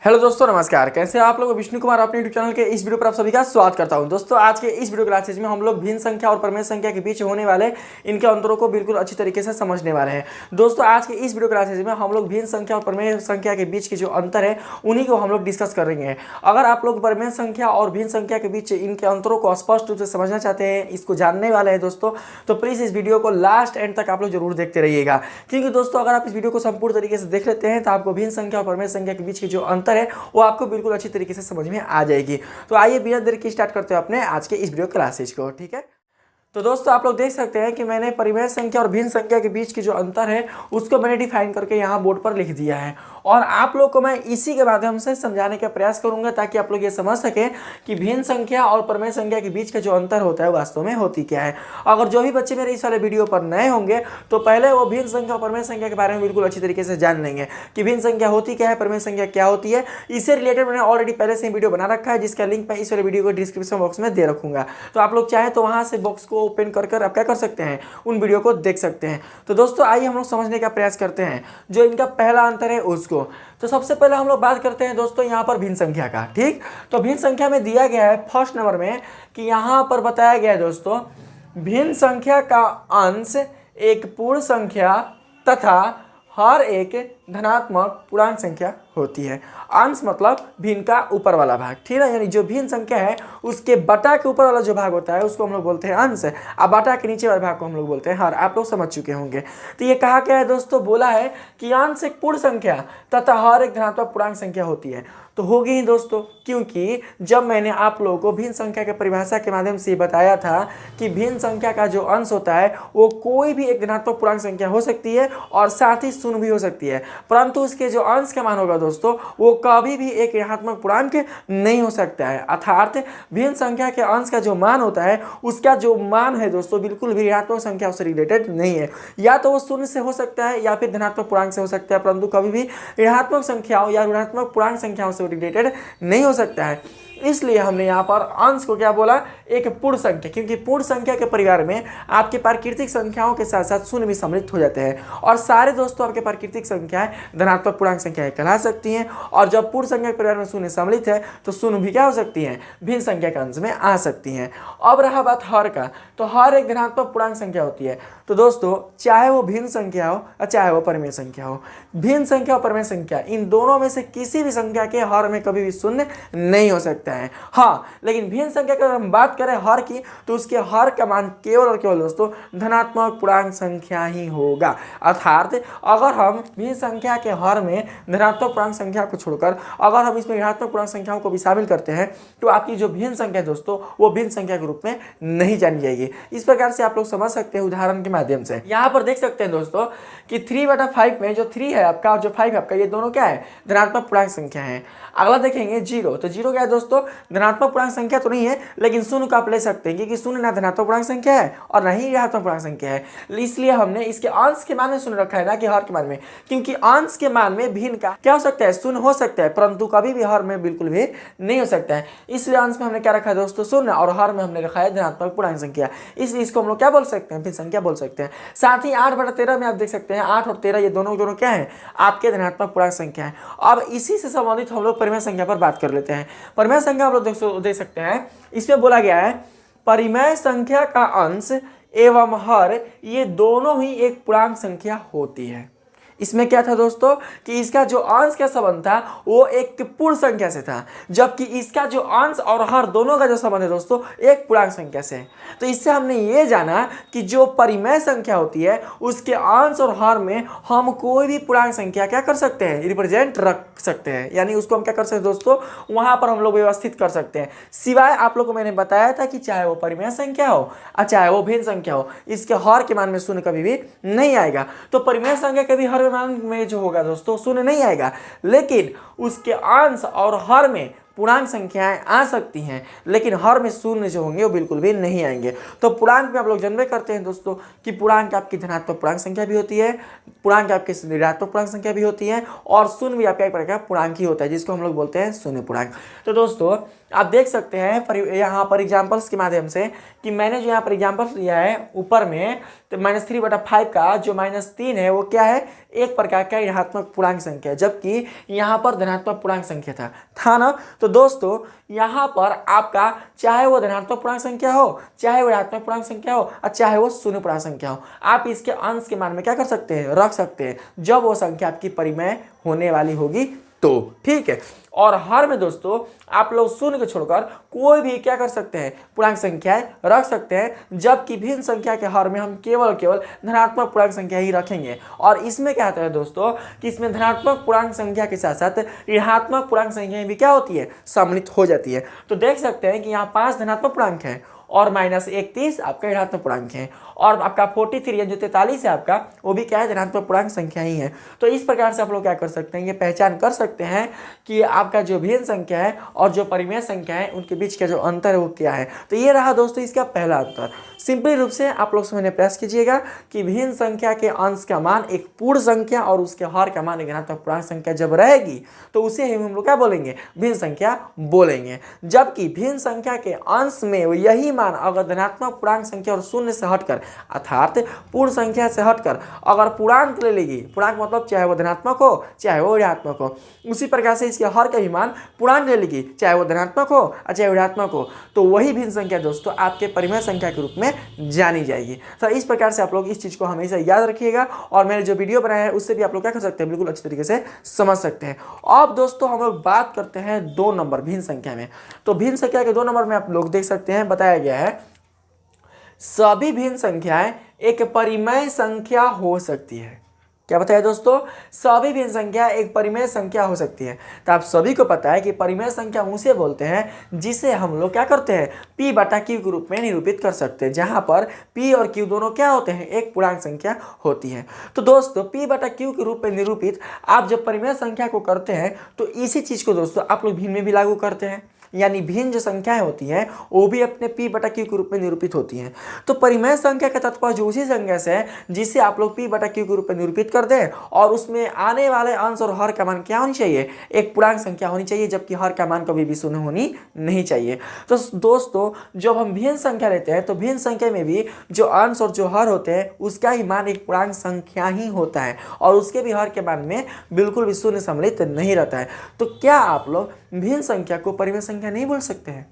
Hello दोस्तों, नमस्कार। कैसे हैं आप लोग? विष्णु कुमार अपने यूट्यूब चैनल के इस वीडियो पर आप सभी का स्वागत करता हूं। दोस्तों, आज के इस वीडियो क्लासेज में हम लोग भिन्न संख्या और परमेय संख्या के बीच होने वाले इनके अंतरों को बिल्कुल अच्छी तरीके से समझने वाले हैं। दोस्तों, आज के इस वीडियो क्लासेज में हम लोग भिन्न संख्या और परमेय संख्या के बीच के जो अंतर है उन्हीं को हम लोग डिस्कस करेंगे। अगर आप लोग परमेय संख्या और भिन्न संख्या के बीच इनके अंतरों को स्पष्ट रूप से समझना चाहते हैं, इसको जानने वाले हैं दोस्तों, तो प्लीज़ इस वीडियो को लास्ट एंड तक आप लोग जरूर देखते रहिएगा। क्योंकि दोस्तों, अगर आप इस वीडियो को संपूर्ण तरीके से देख लेते हैं तो आपको भिन्न संख्या और परमेय संख्या के बीच के जो अंतर है वो आपको बिल्कुल अच्छी तरीके से समझ में आ जाएगी। तो आइए बिना देर के स्टार्ट करते हैं अपने आज के इस वीडियो क्लासेज को। ठीक है, तो दोस्तों आप लोग देख सकते हैं कि मैंने परिमेय संख्या और भिन्न संख्या के बीच की जो अंतर है उसको मैंने डिफाइन करके यहाँ बोर्ड पर लिख दिया है, और आप लोग को मैं इसी के माध्यम से समझाने का प्रयास करूंगा ताकि आप लोग ये समझ सकें कि भिन्न संख्या और परमेय संख्या के बीच का जो अंतर होता है वास्तव में होती क्या है। अगर जो भी बच्चे मेरे इस वाले वीडियो पर नए होंगे तो पहले वो भिन्न संख्या और परमेय संख्या के बारे में बिल्कुल अच्छी तरीके से जान लेंगे कि भिन्न संख्या होती क्या है, परमेय संख्या क्या होती है। इससे रिलेटेड मैंने ऑलरेडी पहले से वीडियो बना रखा है, जिसका लिंक मैं इस वाले वीडियो को डिस्क्रिप्शन बॉक्स में दे रखूंगा। तो आप लोग चाहें तो वहां से बॉक्स को ओपन कर आप क्या कर सकते हैं, उन वीडियो को देख सकते हैं। तो दोस्तों आइए हम लोग समझने का प्रयास करते हैं जो इनका पहला अंतर है उसको। तो सबसे पहले हम लोग बात करते हैं दोस्तों यहाँ पर भिन्न संख्या का। ठीक, तो भिन्न संख्या में दिया गया है फर्स्ट नंबर में कि यहाँ पर बताया गया है दोस्तों, भिन्न संख्या का अंश एक पूर्ण संख्या तथा हर एक धनात्मक पूर्णांक संख्या होती है। अंश मतलब भिन्न का ऊपर वाला भाग, ठीक है, यानी जो भिन्न संख्या है उसके बटा के ऊपर वाला जो भाग होता है उसको हम लोग बोलते हैं अंश, और बटा के नीचे वाले भाग को हम लोग बोलते हैं हर। आप लोग समझ चुके होंगे। तो ये कहा क्या है दोस्तों, बोला है कि अंश एक पूर्ण संख्या तथा हर एक धनात्मक पूर्णांक संख्या होती है। तो होगी ही दोस्तों, क्योंकि जब मैंने आप लोगों को भिन्न संख्या के परिभाषा के माध्यम से बताया था कि भिन्न संख्या का जो अंश होता है वो कोई भी एक धनात्मक पूर्णांक संख्या हो सकती है और साथ ही शून्य भी हो सकती है, परंतु उसके जो अंश का मान होगा दोस्तों वो कभी भी एक ऋणात्मक पूर्णांक नहीं हो सकता है। अर्थात भिन्न संख्या के अंश का जो मान होता है उसका जो मान है दोस्तों बिल्कुल भी ऋणात्मक संख्या से रिलेटेड नहीं है। या तो वो शून्य से हो सकता है या फिर धनात्मक पूर्णांक से हो सकता है, परंतु कभी भी ऋणात्मक संख्याओं या ऋणात्मक पूर्णांक संख्याओं से रिलेटेड नहीं हो सकता है। इसलिए हमने यहाँ पर अंश को क्या बोला, एक पूर्ण संख्या, क्योंकि पूर्ण संख्या के परिवार में आपके प्राकृतिक संख्याओं के साथ साथ शून्य भी सम्मिलित हो जाते हैं, और सारे दोस्तों आपके प्राकृतिक संख्याएं धनात्मक पूर्णांक संख्याएं कहला सकती हैं। और जब पूर्ण संख्या के परिवार में शून्य सम्मिलित है तो शून्य भी क्या हो सकती हैं, भिन्न संख्या के अंश में आ सकती हैं। अब रहा बात हर का, तो हर एक धनात्मक पूर्णांक संख्या होती है। तो दोस्तों चाहे वो भिन्न संख्या हो और चाहे वो परमेय संख्या हो, भिन्न संख्या और परमेय संख्या इन दोनों में से किसी भी संख्या के हर में कभी भी शून्य नहीं हो सकता है। हाँ, लेकिन भिन्न संख्या की अगर हम बात करें हर की, तो उसके हर का मान केवल और केवल दोस्तों धनात्मक पूर्णांक संख्या ही होगा। अर्थात अगर हम भिन्न संख्या के हर में धनात्मक पूर्णांक संख्या को छोड़कर अगर हम इसमें ऋणात्मक पूर्णांक संख्याओं को भी शामिल करते हैं तो आपकी जो भिन्न संख्या है दोस्तों वो भिन्न संख्या के रूप में नहीं जानी जाएगी। इस प्रकार से आप लोग समझ सकते हैं उदाहरण के माध्यम से। यहाँ पर देख सकते हैं दोस्तों कि 3/5 में जो 3 है आपका और जो 5 है आपका, ये दोनों क्या है, धनात्मक पूर्णांक संख्या है। अगला देखेंगे 0, तो 0 क्या है दोस्तों, धनात्मक पूर्णांक संख्या तो नहीं है, लेकिन शून्य को आप ले सकते हैं क्योंकि शून्य ना धनात्मक पूर्णांक संख्या है और ना ही ऋणात्मक पूर्णांक संख्या है। इसलिए हमने इसके अंश के मान में शून्य रखा है, ना कि हर के मान में, क्योंकि अंश के मान में भिन्न का क्या हो सकता है, शून्य हो सकता है, परंतु कभी भी हर में बिल्कुल भी नहीं हो सकता है। इसलिए अंश में हमने क्या रखा है दोस्तों, शून्य, और हर में हमने रखा है धनात्मक पूर्णांक संख्या। इसलिए इसको हम लोग क्या बोल सकते हैं, भिन्न संख्या बोल सकते हैं। साथ ही 8/13 में आप देख सकते हैं 8 और 13 ये दोनों क्या है, आपके धनात्मक पूर्णांक संख्या है। अब इसी से संबंधित हम लोग परिमेय संख्या पर बात कर लेते हैं। परिमेय संख्या आप लोग देख सकते हैं, इसमें बोला गया है परिमेय संख्या का अंश एवं हर ये दोनों ही एक पूर्णांक संख्या होती है। इसमें क्या था दोस्तों कि इसका जो अंश का संबंध था वो एक पूर्ण संख्या से था, जबकि इसका जो अंश और हर दोनों का जो संबंध है दोस्तों एक पूर्णांक संख्या से। तो इससे हमने ये जाना कि जो परिमेय संख्या होती है उसके अंश और हर में हम कोई भी पूर्णांक संख्या क्या कर सकते हैं, रिप्रेजेंट रख सकते हैं, यानी उसको हम क्या कर सकते हैं दोस्तों, वहां पर हम लोग व्यवस्थित कर सकते हैं। सिवाय आप लोग को मैंने बताया था कि चाहे वो परिमेय संख्या हो और चाहे वो भिन्न संख्या हो, इसके हर के मान में शून्य कभी भी नहीं आएगा। तो परिमेय संख्या के भी हर मान में जो होगा दोस्तों शून्य नहीं आएगा, लेकिन उसके अंश और हर में पूर्णांक संख्याएं आ सकती हैं, लेकिन हर में शून्य जो होंगे वो बिल्कुल भी नहीं आएंगे। तो पूर्णांक में आप लोग जानते करते हैं दोस्तों कि पूर्णांक आपकी धनात्मक पूर्णांक संख्या भी होती है, पूर्णांक आपकी ऋणात्मक पूर्णांक संख्या भी होती है, और शून्य भी आपका एक प्रकार का पूर्णांक ही होता है जिसको हम लोग बोलते हैं शून्य पूर्णांक। तो दोस्तों आप देख सकते हैं यहाँ पर एग्जाम्पल्स के माध्यम से कि मैंने जो यहाँ पर एग्जाम्पल्स लिया है ऊपर में, तो -3/5 का जो -3 है वो क्या है, एक प्रकार का ऋणात्मक पूर्णांक संख्या है, जबकि यहाँ पर धनात्मक पूर्णांक संख्या था ना। तो दोस्तों यहाँ पर आपका चाहे वो धनात्मक पूर्णांक संख्या हो, चाहे वो ऋणात्मक पूर्णांक संख्या हो और चाहे वो शून्य पूर्णांक संख्या हो, आप इसके अंश के मान में क्या कर सकते हैं, रख सकते हैं, जब वो संख्या आपकी परिमेय होने वाली होगी तो, ठीक है। और हर में दोस्तों आप लोग शून्य को छोड़कर कोई भी क्या कर सकते हैं, पूर्णांक संख्याएं रख सकते हैं, जबकि भिन्न संख्या के हर में हम केवल धनात्मक पूर्णांक संख्या ही रखेंगे। और इसमें क्या होता है दोस्तों कि इसमें धनात्मक पूर्णांक संख्या के साथ साथ ऋणात्मक पूर्णांक संख्या भी क्या होती है, सम्मिलित हो जाती है। तो देख सकते हैं कि यहाँ 5 धनात्मक पूर्णांक है और -31 आपका ऋणात्मक पूर्णांक है, और आपका 43 जो 43 है आपका, वो भी क्या है, धनात्मक पूर्णांक संख्या ही है। तो इस प्रकार से आप लोग क्या कर सकते हैं, ये पहचान कर सकते हैं कि आपका जो भिन्न संख्या है और जो परिमेय संख्या है उनके बीच का जो अंतर है वो क्या है। तो ये रहा दोस्तों इसका पहला अंतर। सिंपली रूप से आप लोग समझने प्रयास कीजिएगा कि भिन्न संख्या के अंश का मान एक पूर्ण संख्या और उसके हर का मान एक धनात्मक पूर्णांक संख्या जब रहेगी तो उसे ही हम लोग क्या बोलेंगे, भिन्न संख्या बोलेंगे। जबकि भिन्न संख्या के अंश में यही मान अगर धनात्मक पूर्णांक संख्या और शून्य से हटकर अर्थात पूर्ण संख्या से हटकर अगर पूर्णांक ले लेगी, पूर्णांक मतलब चाहे वो धनात्मक हो चाहे वो ऋणात्मक हो, उसी प्रकार से इसके हर का भी मान पूर्णांक ले लेगी, चाहे वो धनात्मक हो और चाहे ऋणात्मक हो, तो वही भिन्न संख्या दोस्तों आपके परिमेय संख्या के रूप में जानी जाएगी। तो इस प्रकार से आप लोग इस चीज को हमेशा याद रखिएगा, और मैंने जो वीडियो बनाया है उससे भी आप लोग क्या कर सकते हैं, बिल्कुल अच्छी तरीके से समझ सकते हैं। अब दोस्तों हम लोग बात करते हैं 2 नंबर भिन्न संख्या में। तो भिन्न संख्या के 2 नंबर में आप लोग देख सकते हैं बताया गया है सभी भिन्न संख्याएं एक परिमेय संख्या हो सकती है। क्या बताया दोस्तों, सभी भिन्न संख्या एक परिमेय संख्या हो सकती है। तो आप सभी को पता है कि परिमेय संख्या उसे बोलते हैं जिसे हम लोग क्या करते हैं, P/Q के रूप में निरूपित कर सकते हैं, जहां पर P और Q दोनों क्या होते हैं, एक पूर्णांक संख्या होती है। तो दोस्तों P/Q के रूप में निरूपित आप जब परिमेय संख्या को करते हैं तो इसी चीज को दोस्तों आप लोग भिन्न में भी लागू करते हैं, यानी भिन्न जो संख्याएं होती हैं वो भी अपने P/Q के रूप में निरूपित होती हैं। तो परिमेय संख्या का तात्पर्य जो उसी संख्या से है जिसे आप लोग P/Q के रूप में निरूपित कर दें और उसमें आने वाले अंश और हर का मान क्या होनी चाहिए, एक पूर्णांक संख्या होनी चाहिए, जबकि हर का मान कभी भी शून्य होनी नहीं चाहिए। तो दोस्तों जब हम भिन्न संख्या लेते हैं तो भिन्न संख्या में भी जो अंश और जो हर होते हैं उसका ही मान एक पूर्णांक संख्या ही होता है और उसके भी हर के मान में बिल्कुल भी शून्य सम्मिलित नहीं रहता है। तो क्या आप लोग भिन्न संख्या को परिमेय संख्या नहीं बोल सकते हैं?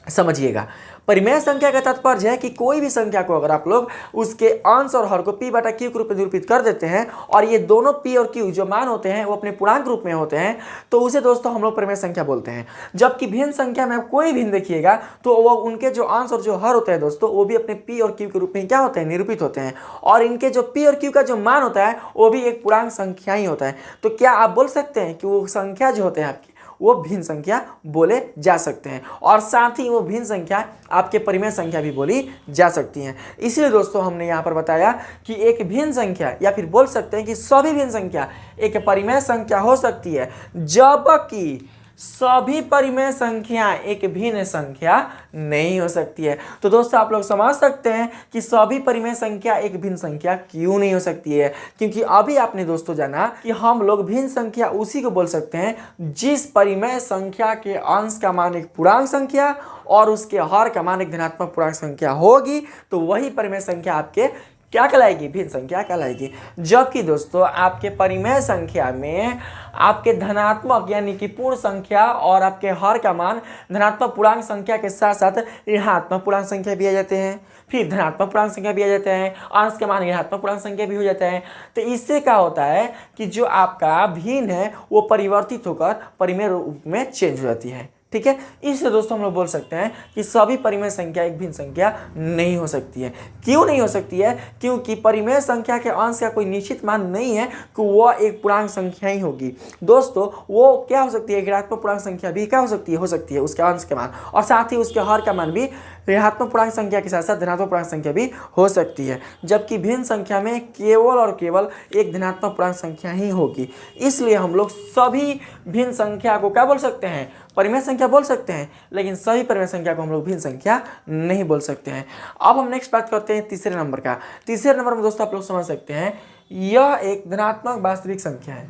समझिएगा, परिमेय संख्या का तात्पर्य है कि कोई भी संख्या को अगर आप लोग उसके अंश और हर को P/Q के रूप में निरूपित कर देते हैं और ये दोनों P और Q जो मान होते हैं वो अपने पूर्णांक रूप में होते हैं तो उसे दोस्तों हम लोग परिमेय संख्या बोलते हैं। जबकि भिन्न संख्या में आप कोई भिन्न देखिएगा तो वो उनके जो अंश और जो हर होते हैं दोस्तों वो भी अपने P और Q के रूप में क्या होते हैं, निरूपित होते हैं, और इनके जो P और Q का जो मान होता है वो भी एक पूर्णांक संख्या ही होता है। तो क्या आप बोल सकते हैं कि वो संख्या जो होते हैं आपकी वो भिन्न संख्या बोले जा सकते हैं, और साथ ही वो भिन्न संख्या आपके परिमेय संख्या भी बोली जा सकती हैं। इसलिए दोस्तों हमने यहाँ पर बताया कि एक भिन्न संख्या या फिर बोल सकते हैं कि सभी भिन्न संख्या एक परिमेय संख्या हो सकती है, जबकि सभी परिमेय संख्या एक भिन्न संख्या नहीं हो सकती है। तो दोस्तों आप लोग समझ सकते हैं कि सभी परिमेय संख्या एक भिन्न संख्या क्यों नहीं हो सकती है, क्योंकि अभी आपने दोस्तों जाना कि हम लोग भिन्न संख्या उसी को बोल सकते हैं जिस परिमेय संख्या के अंश का मान एक पूर्णांक संख्या और उसके हर का मान एक धनात्मक पूर्णांक संख्या होगी, तो वही परिमेय संख्या आपके क्या कहलाएगी, भिन्न संख्या कहलाएगी। जबकि दोस्तों आपके परिमेय संख्या में आपके धनात्मक यानी कि पूर्ण संख्या और आपके हर का मान धनात्मक पूर्णांक संख्या के साथ साथ ऋणात्मक पूर्णांक संख्या भी आ जाते हैं, फिर धनात्मक पूर्णांक संख्या भी आ जाते हैं, अंश के मान ऋणात्मक पूर्णांक संख्या भी हो जाता है। तो इससे क्या होता है कि जो आपका भिन्न है वो परिवर्तित होकर परिमेय रूप में चेंज हो जाती है। ठीक है, इसलिए दोस्तों हम लोग बोल सकते हैं कि सभी परिमेय संख्या एक भिन्न संख्या नहीं हो सकती है। क्यों नहीं हो सकती है? क्योंकि परिमेय संख्या के अंश का कोई निश्चित मान नहीं है कि वह एक पूर्णांक संख्या ही होगी। दोस्तों वो क्या हो सकती है, ऋणात्मक पूर्णांक संख्या भी क्या हो सकती है उसके अंश के मान, और साथ ही उसके हर का मान भी ऋणात्मक पूर्णांक संख्या के साथ साथ धनात्मक पूर्णांक संख्या भी हो सकती है। जबकि भिन्न संख्या में केवल और केवल एक धनात्मक पूर्णांक संख्या ही होगी। इसलिए हम लोग सभी भिन्न संख्या को क्या बोल सकते हैं, परिमेय संख्या बोल सकते हैं, लेकिन सभी परिमेय संख्या को हम लोग भिन्न संख्या नहीं बोल सकते हैं। अब हम नेक्स्ट बात करते हैं तीसरे नंबर का। तीसरे नंबर में दोस्तों आप लोग समझ सकते हैं यह एक धनात्मक वास्तविक संख्या है।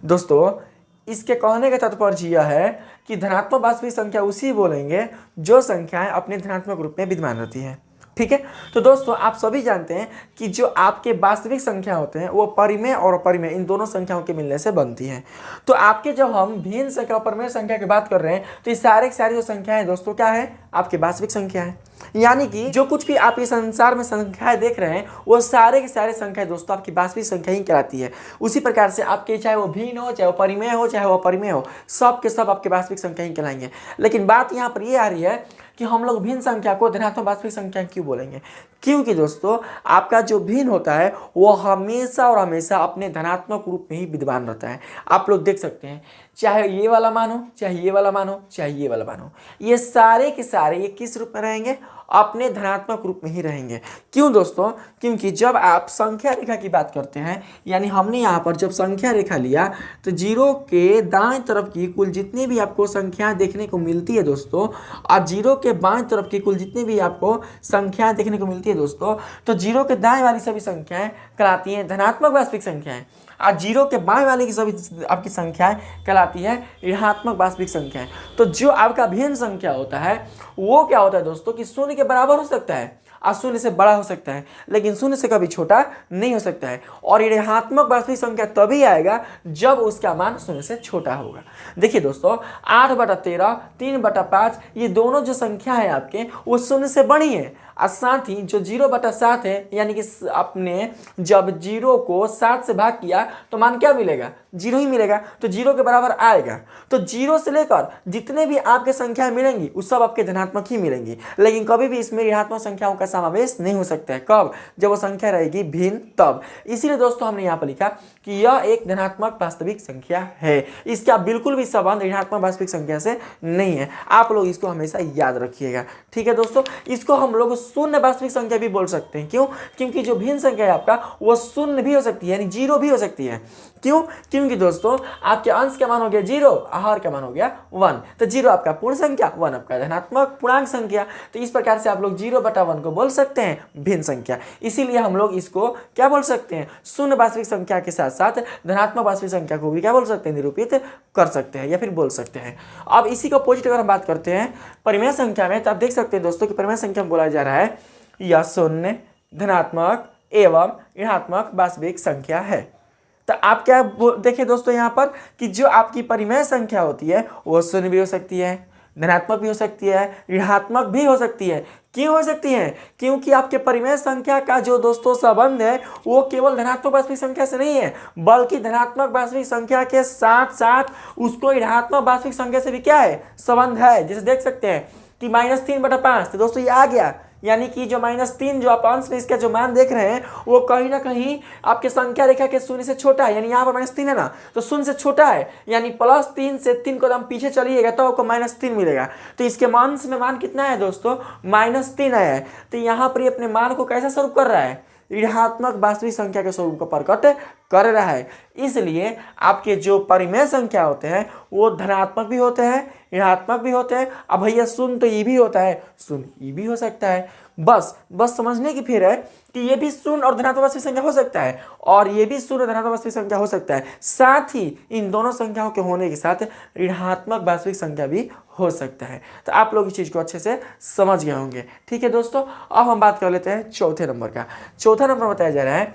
दोस्तों इसके कहने का तात्पर्य यह है कि धनात्मक वास्तविक संख्या उसी बोलेंगे जो संख्याएं अपने धनात्मक रूप में विद्यमान रहती हैं। ठीक है। तो दोस्तों आप सभी जानते हैं कि जो आपके वास्तविक संख्या होते हैं वो परिमेय और अपरिमेय इन दोनों संख्याओं के मिलने से बनती हैं। तो आपके जब हम भिन्न संख्या और परिमेय संख्या की बात कर रहे हैं तो ये सारे की सारी जो संख्याएं दोस्तों क्या है, आपके वास्तविक संख्या है। यानी कि जो कुछ भी आप इस संसार में संख्याएं देख रहे हैं वो सारे के सारे संख्याएं दोस्तों आपकी वास्तविक संख्या ही कहलाती है। उसी प्रकार से आपके चाहे वो भिन्न हो, चाहे वो परिमेय हो, चाहे वो अपरिमेय हो, सब के सब आपके वास्तविक संख्या ही कहलाएंगे। लेकिन बात यहाँ पर ये आ रही है कि हम लोग भिन्न संख्या को धनात्मक वास्तविक संख्या क्यों बोलेंगे? क्योंकि दोस्तों आपका जो भिन्न होता है वो हमेशा और हमेशा अपने धनात्मक रूप में ही विद्यमान रहता है। आप लोग देख सकते हैं चाहे ये वाला मान हो, चाहे ये वाला मान हो, चाहे ये वाला मान हो, ये सारे के सारे ये किस रूप में रहेंगे? अपने धनात्मक रूप में ही रहेंगे। क्यों दोस्तों? क्योंकि जब आप संख्या रेखा की बात करते हैं, यानी हमने यहाँ पर जब संख्या रेखा लिया तो जीरो के दाएं तरफ की कुल जितनी भी आपको संख्याएं देखने को मिलती है दोस्तों, और जीरो के बाएं तरफ की कुल जितनी भी आपको संख्याएं देखने को मिलती है दोस्तों, तो जीरो के दाएं वाली सभी संख्याएं कहलाती हैं धनात्मक वास्तविक संख्याएं, और जीरो के बाएं वाले की सभी आपकी संख्याएं कहलाती है ऋणात्मक वास्तविक संख्याएं। तो जो आपका भिन्न संख्या होता है वो क्या होता है दोस्तों कि शून्य के बराबर हो सकता है और शून्य से बड़ा हो सकता है, लेकिन शून्य से कभी छोटा नहीं हो सकता है। और ये ऋणात्मक वास्तविक संख्या तभी आएगा जब उसका मान शून्य से छोटा होगा। देखिए दोस्तों 8/13, 3/5 ये दोनों जो संख्या है आपके वो शून्य से बड़ी है, और साथ ही जो 0/7 है, यानी कि आपने जब 0 को 7 से भाग किया तो मान क्या मिलेगा? 0 ही मिलेगा, तो 0 के बराबर आएगा। तो 0 से लेकर जितने भी आपके संख्या मिलेंगी वो सब आपके धनात्मक ही मिलेंगी, लेकिन कभी भी इसमें ऋणात्मक संख्याओं का समावेश नहीं हो सकता है। कब? जब वो संख्या रहेगी भिन्न तब। इसीलिए दोस्तों हमने यहाँ पर लिखा कि यह एक धनात्मक वास्तविक संख्या है। इसका बिल्कुल भी संबंध ऋणात्मक वास्तविक संख्या से नहीं है। आप लोग इसको हमेशा याद रखिएगा, ठीक है दोस्तों। इसको हम लोग शून्य वास्तविक संख्या भी बोल सकते हैं। क्यों? क्योंकि जो भिन्न संख्या है आपका वो शून्य भी हो सकती है, यानी 0 भी हो सकती है। क्यों? क्योंकि दोस्तों आपके अंश का मान हो गया 0, आहार का मान हो गया 1, तो 0 आपका पूर्ण संख्या, 1 आपका धनात्मक पूर्णांक संख्या। तो इस प्रकार से आप लोग 0/1 को बोल सकते हैं भिन्न संख्या। इसीलिए हम लोग इसको क्या बोल सकते हैं? शून्य वास्तविक संख्या के साथ साथ धनात्मक वास्तविक संख्या को भी क्या बोल सकते हैं? निरूपित कर सकते हैं या फिर बोल सकते हैं। अब इसी का अपोजिट अगर हम बात करते हैं परिमेय संख्या में, तो आप देख सकते हैं दोस्तों कि परिमेय संख्या में बोला जा रहा है यह शून्य, धनात्मक एवं ऋणात्मक वास्तविक संख्या है। तो आप क्या देखिए दोस्तों यहाँ पर कि जो आपकी परिमेय संख्या होती है वो शून्य भी हो सकती है, धनात्मक भी हो सकती है, ऋणात्मक भी हो सकती है। क्यों हो सकती है? क्योंकि आपके परिमेय संख्या का जो दोस्तों संबंध है वो केवल धनात्मक वास्तविक संख्या से नहीं है, बल्कि धनात्मक वास्तविक संख्या के साथ साथ उसको ऋणात्मक वास्तविक संख्या से भी क्या है? संबंध है। जैसे देख सकते हैं कि -3/5, तो दोस्तों ये आ गया, यानी कि जो -3 जो आप अंश में इसका जो मान देख रहे हैं वो कहीं ना कहीं आपके संख्या रेखा के शून्य से छोटा है, यानी यहाँ पर -3 है ना, तो शून्य से छोटा है, यानी +3 से 3 कदम पीछे चलिएगा तो आपको -3 मिलेगा। तो इसके मान में मान कितना है दोस्तों? -3 आया है। तो यहाँ पर ये अपने मान को कैसा स्वरूप कर रहा है? ऋणात्मक वास्तविक संख्या के स्वरूप को प्रकट कर रहा है। इसलिए आपके जो परिमेय संख्या होते हैं वो धनात्मक भी होते हैं, ऋणात्मक भी होते हैं। अब भैया शून्य तो ये भी होता है, शून्य ये भी हो सकता है। बस समझने की फिर है कि ये भी शून्य और धनात्मक वास्तविक संख्या हो सकता है, और ये भी शून्य धनात्मक वास्तविक संख्या हो सकता है। साथ ही इन दोनों संख्याओं के होने के साथ ऋणात्मक वास्तविक संख्या भी हो सकता है। तो आप लोग इस चीज़ को अच्छे से समझ गए होंगे, ठीक है दोस्तों। अब हम बात कर लेते हैं चौथे नंबर का। चौथा नंबर बताया जा रहा है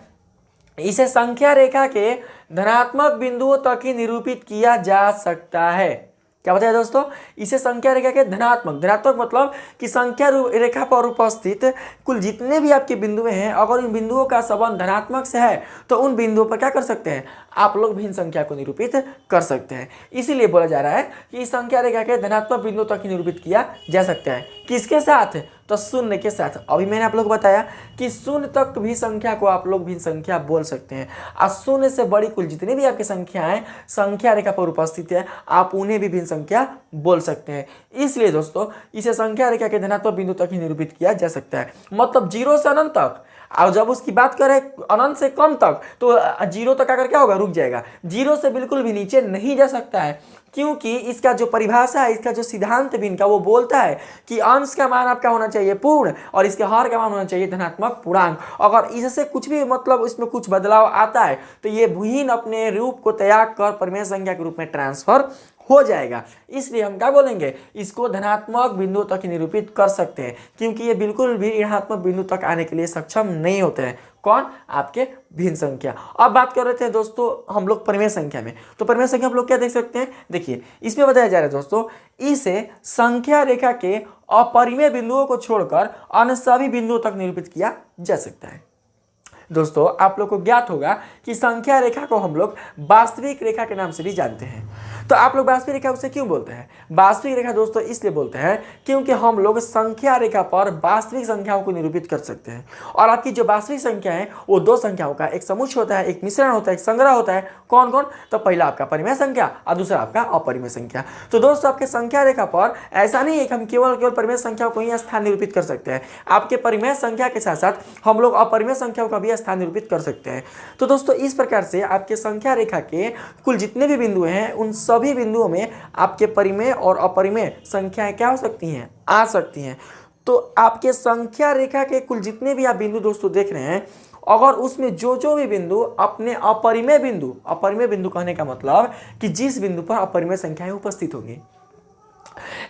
इसे संख्या रेखा के धनात्मक बिंदुओं तक ही निरूपित किया जा सकता है। क्या बताया दोस्तों? इसे संख्या रेखा के धनात्मक मतलब कि संख्या रेखा पर उपस्थित कुल जितने भी आपके बिंदुएं हैं, अगर इन बिंदुओं का संबंध धनात्मक से है तो उन बिंदुओं पर क्या कर सकते हैं? आप लोग भिन्न संख्या को निरूपित कर सकते हैं। इसीलिए बोला जा रहा है कि इस संख्या रेखा के धनात्मक बिंदुओं तक ही निरूपित किया जा सकता है। किसके साथ? तो शून्य के साथ। अभी मैंने आप लोग को बताया कि शून्य तक भी संख्या को आप लोग भिन्न संख्या बोल सकते हैं, और शून्य से बड़ी कुल जितनी भी आपकी संख्याएं संख्या रेखा पर उपस्थित है आप उन्हें भी भिन्न संख्या बोल सकते हैं। इसलिए दोस्तों इसे संख्या रेखा के धनात्मक बिंदु तक ही निरूपित किया जा सकता है, मतलब 0 से अनंत तक। और जब उसकी बात करें अनंत से कम तक तो 0 तक आकर क्या होगा? रुक जाएगा। 0 से बिल्कुल भी नीचे नहीं जा सकता है, क्योंकि इसका जो परिभाषा है, इसका जो सिद्धांत भी इनका वो बोलता है कि अंश का मान आपका होना चाहिए पूर्ण और इसके हर का मान होना चाहिए धनात्मक पूर्णांक। अगर इससे कुछ भी मतलब इसमें कुछ बदलाव आता है तो ये भिन्न अपने रूप को त्याग कर परिमेय संख्या के रूप में ट्रांसफर हो जाएगा। इसलिए हम क्या बोलेंगे, इसको धनात्मक बिंदु तक निरूपित कर सकते हैं, क्योंकि ये बिल्कुल भी ऋणात्मक बिंदु तक आने के लिए सक्षम नहीं होते हैं। कौन? आपके भिन्न संख्या। अब बात कर रहे थे दोस्तों हम लोग परिमेय संख्या में, तो परिमेय संख्या हम लोग क्या देख सकते हैं, देखिए इसमें बताया जा रहा है दोस्तों, इसे संख्या रेखा के अपरिमेय बिंदुओं को छोड़कर अन्य सभी बिंदुओं तक निरूपित किया जा सकता है। दोस्तों आप लोग को ज्ञात होगा कि संख्या रेखा को हम लोग वास्तविक रेखा के नाम से भी जानते हैं। तो आप लोग वास्तविक रेखा उसे क्यों बोलते हैं? वास्तविक रेखा दोस्तों इसलिए बोलते हैं क्योंकि हम लोग संख्या रेखा पर वास्तविक संख्याओं को निरूपित कर सकते हैं। और आपकी जो वास्तविक संख्या है वो दो संख्याओं का एक समुच्चय होता है, एक मिश्रण होता है, एक संग्रह होता है। कौन कौन? तो पहला आपका परिमेय संख्या और दूसरा आपका अपरिमेय संख्या। तो दोस्तों आपके संख्या रेखा पर ऐसा नहीं है कि हम केवल परिमेय संख्याओं को ही स्थान निरूपित कर सकते हैं, आपके परिमेय संख्या के साथ साथ हम लोग अपरिमेय संख्याओं का भी स्थान निरूपित कर सकते हैं। तो दोस्तों इस प्रकार से आपके संख्या रेखा के कुल जितने भी बिंदु हैं उन सभी बिंदुओं में आपके परिमेय और अपरिमेय संख्याएं क्या हो सकती हैं? आ सकती हैं। तो आपके संख्या रेखा के कुल जितने भी आप बिंदु दोस्तों देख रहे हैं, अगर उसमें जो जो भी बिंदु अपने अपरिमेय बिंदु कहने का मतलब कि जिस बिंदु पर अपरिमेय संख्याएं उपस्थित होंगी।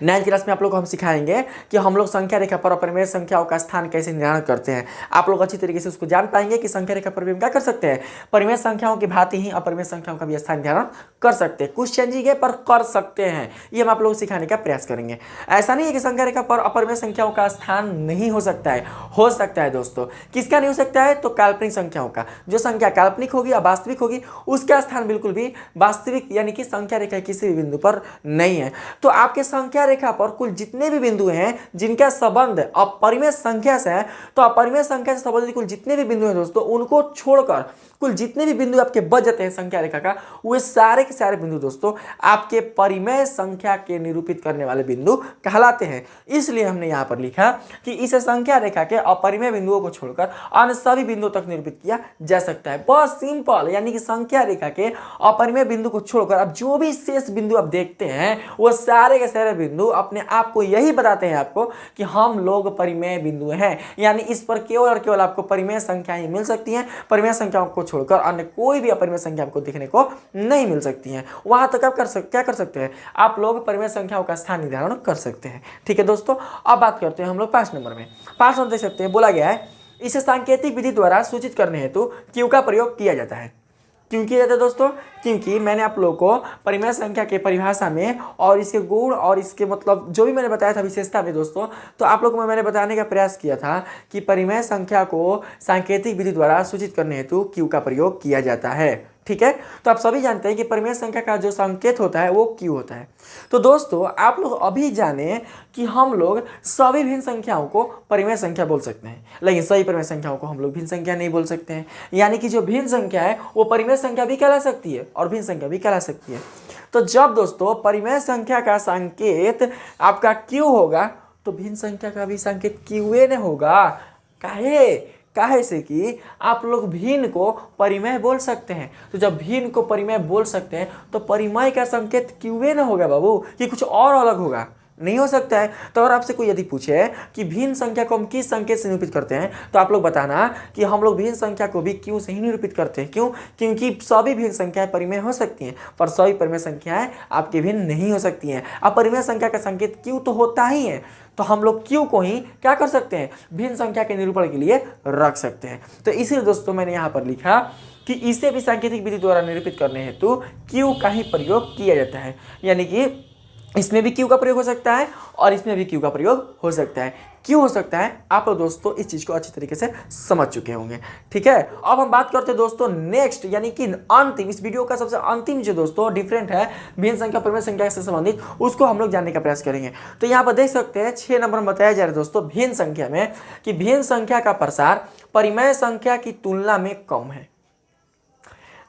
9th क्लास में आप लोग को हम सिखाएंगे कि हम लोग संख्या रेखा पर अपरिमेय संख्याओं का स्थान कैसे निर्धारण करते हैं। आप लोग अच्छी तरीके से उसको जान पाएंगे कि संख्या रेखा पर भी हम क्या कर सकते हैं, परिमेय संख्याओं की भांति ही अपरिमेय संख्याओं का भी स्थान निर्धारण कर सकते हैं। कुछ चेंजिंग है पर कर सकते हैं, ये हम आप लोग सिखाने का प्रयास करेंगे। ऐसा नहीं है कि संख्या रेखा पर अपरिमेय संख्याओं का स्थान नहीं हो सकता है, हो सकता है दोस्तों। किसका नहीं हो सकता है? तो काल्पनिक संख्याओं का। जो संख्या काल्पनिक होगी या वास्तविक होगी उसका स्थान बिल्कुल भी वास्तविक यानी कि संख्या रेखा किसी भी बिंदु पर नहीं है। तो आपके संख्या रेखा पर कुल जितने भी बिंदु हैं जिनका संबंध अपरिमेय संख्या से है, तो अपरिमेय संख्या से संबंधित कुल जितने भी बिंदु हैं दोस्तों उनको छोड़कर कुल जितने भी बिंदु आपके बच जाते हैं संख्या रेखा का, वे सारे के सारे बिंदु दोस्तों आपके परिमेय संख्या के निरूपित करने वाले बिंदु कहलाते हैं। इसलिए हमने यहाँ पर लिखा कि इसे संख्या रेखा के अपरिमेय बिंदुओं को छोड़कर अन्य सभी बिंदुओं तक निरूपित किया जा सकता है। बहुत सिंपल, यानी कि संख्या रेखा के अपरिमेय बिंदु को छोड़कर अब जो भी शेष बिंदु आप देखते हैं वो सारे के सारे बिंदु अपने आप को यही बताते हैं आपको कि हम लोग परिमेय बिंदु हैं। यानी इस पर केवल और केवल आपको परिमेय संख्या ही मिल सकती हैं, परिमेय संख्याओं को छोड़कर अन्य कोई भी अपरिमेय संख्या आपको देखने को नहीं मिल सकती है। वहां तक आप क्या कर सकते हैं, आप लोग परिमेय संख्याओं का स्थान निर्धारण कर सकते हैं। ठीक है दोस्तों, अब बात करते हैं हम लोग 5 नंबर में। 5 नंबर देख सकते हैं, बोला गया है इसे सांकेतिक विधि द्वारा सूचित करने हेतु क्यों का प्रयोग किया जाता है। क्यों किया जाता है दोस्तों? क्योंकि मैंने आप लोगों को परिमेय संख्या के परिभाषा में और इसके गुण और इसके मतलब जो भी मैंने बताया था विशेषता में दोस्तों, तो आप लोगों को मैंने बताने का प्रयास किया था कि परिमेय संख्या को सांकेतिक विधि द्वारा सूचित करने हेतु क्यों का प्रयोग किया जाता है। ठीक है, तो आप सभी जानते हैं कि परिमेय संख्या का जो संकेत होता है वो क्यों होता है। तो दोस्तों आप लोग अभी जाने कि हम लोग सभी भिन्न संख्याओं को परिमेय संख्या बोल सकते हैं, लेकिन सभी परिमेय संख्याओं को हम लोग भिन्न संख्या नहीं बोल सकते हैं। यानी कि जो भिन्न संख्या है वो परिमेय संख्या भी कहला सकती है और भिन्न संख्या भी कहला सकती है। तो जब दोस्तों परिमेय संख्या का संकेत आपका क्यों होगा तो भिन्न संख्या का भी संकेत क्यों न होगा। काहे से कि आप लोग भिन्न को परिमेय बोल सकते हैं। तो जब भिन्न को परिमेय बोल सकते हैं तो परिमेय का संकेत क्यों न होगा बाबू, कि कुछ और अलग होगा? नहीं हो सकता है। तो अगर आपसे कोई यदि पूछे कि भिन्न संख्या को हम किस संकेत से निरूपित करते हैं तो आप लोग बताना कि हम लोग भिन्न संख्या को भी क्यों से ही निरूपित करते हैं। क्यों? क्योंकि सभी भिन्न संख्याएं परिमेय हो सकती हैं पर सभी परिमेय संख्याएं आपके भिन्न नहीं हो सकती हैं। अपरिमेय संख्या का संकेत क्यों तो होता ही है, तो हम लोग क्यों को ही क्या कर सकते हैं, भिन्न संख्या के निरूपण के लिए रख सकते हैं। तो इसीलिए दोस्तों मैंने यहाँ पर लिखा कि इसे भी सांकेतिक विधि द्वारा निरूपित करने हेतु क्यों का ही प्रयोग किया जाता है। यानी कि इसमें भी क्यों का प्रयोग हो सकता है और इसमें भी क्यों का प्रयोग हो सकता है। क्यों हो सकता है आप लोग दोस्तों इस चीज को अच्छी तरीके से समझ चुके होंगे। ठीक है, अब हम बात करते हैं दोस्तों नेक्स्ट, यानी कि अंतिम, इस वीडियो का सबसे अंतिम जो दोस्तों डिफरेंट है भिन्न संख्या परिमेय संख्या से संबंधित, उसको हम लोग जानने का प्रयास करेंगे। तो यहाँ पर देख सकते हैं 6 नंबर में बताया जा रहा है दोस्तों भिन्न संख्या में कि भिन्न संख्या का प्रसार परिमेय संख्या की तुलना में कम है।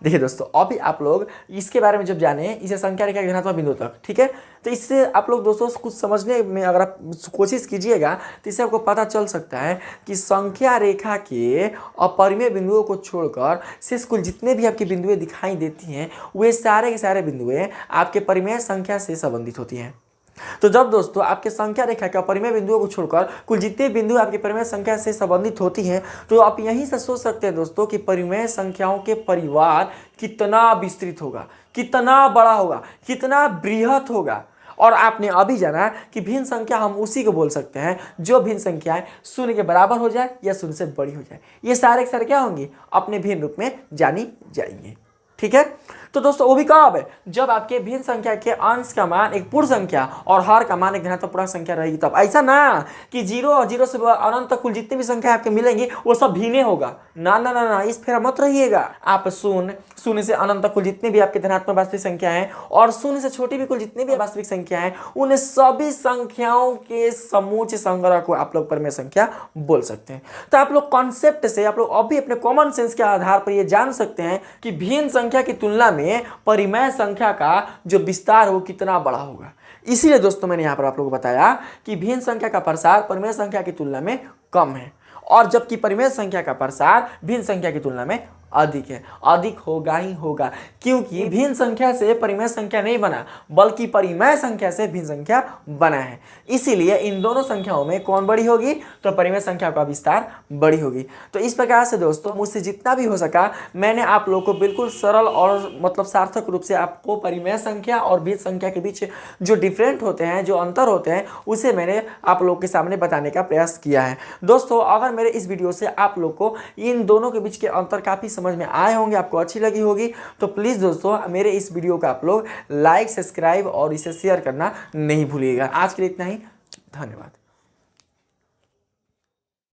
देखिए दोस्तों अभी आप लोग इसके बारे में जब जाने इसे संख्या रेखा के धनात्मक बिंदु तक, ठीक है, तो इससे आप लोग दोस्तों कुछ समझने में अगर आप कोशिश कीजिएगा तो इससे आपको पता चल सकता है कि संख्या रेखा के अपरिमेय बिंदुओं को छोड़कर शेष कुल जितने भी आपकी बिंदुएं दिखाई देती हैं वे सारे के सारे बिंदुएं आपके परिमेय संख्या से संबंधित होती हैं। तो जब दोस्तों आपके संख्या रेखा के अपरिमेय बिंदुओं को छोड़कर कुल जितने बिंदु आपकी परिमेय संख्या से संबंधित होती हैं, तो आप यहीं से सोच सकते हैं दोस्तों कि परिमेय संख्याओं के परिवार कितना विस्तृत होगा, कितना बड़ा होगा, कितना बृहत होगा। और आपने अभी जाना कि भिन्न संख्या हम उसी को बोल सकते हैं जो भिन्न संख्याएं शून्य के बराबर हो जाए या शून्य से बड़ी हो जाए। ये सारे के सारे क्या होंगी, अपने भिन्न रूप में जानी जाएंगे। ठीक है, तो दोस्तों वो भी कब है, जब आपके भिन्न संख्या के अंश का मान एक पूर्ण संख्या और हर का मान एक धनात्मक पूर्णांक संख्या रहेगी तब। ऐसा ना कि 0 और 0 से अनंत तक कुल जितनी भी संख्या आपके मिलेंगी वो सब भिन्न होगा, ना ना ना ना, इस फेरा मत रहिएगा। आप शून्य से अनंत तक कुल जितने भी आपके धनात्मक वास्तविक संख्या हैं और शून्य से छोटी भी कुल जितनी भी वास्तविक संख्या हैं, उन सभी संख्याओं के समूचे संग्रह को आप लोग परिमेय संख्या बोल सकते हैं। तो आप लोग कॉन्सेप्ट से आप लोग अभी अपने कॉमन सेंस के आधार पर ये जान सकते हैं कि भिन्न संख्या की तुलना में परिमेय संख्या का जो विस्तार हो कितना बड़ा होगा। इसीलिए दोस्तों मैंने यहां पर आप लोगों को बताया कि भिन्न संख्या का प्रसार परिमेय संख्या की तुलना में कम है, और जबकि परिमेय संख्या का प्रसार भिन्न संख्या की तुलना में अधिक है। अधिक होगा ही होगा, क्योंकि भिन्न संख्या से परिमेय संख्या नहीं बना, बल्कि परिमेय संख्या से भिन्न संख्या बना है। इसीलिए इन दोनों संख्याओं में कौन बड़ी होगी, तो परिमेय संख्या का विस्तार बड़ी होगी। तो इस प्रकार से दोस्तों मुझसे जितना भी हो सका मैंने आप लोगों को बिल्कुल सरल और मतलब सार्थक रूप से आपको परिमेय संख्या और भिन्न संख्या के बीच जो डिफरेंट होते हैं, जो अंतर होते हैं, उसे मैंने आप लोगों के सामने बताने का प्रयास किया है। दोस्तों अगर मेरे इस वीडियो से आप लोग को इन दोनों के बीच के अंतर काफ़ी समझ में आए होंगे, आपको अच्छी लगी होगी, तो प्लीज़ दोस्तों मेरे इस वीडियो को आप लोग लाइक, सब्सक्राइब और इसे शेयर करना नहीं भूलिएगा। आज के लिए इतना ही, धन्यवाद।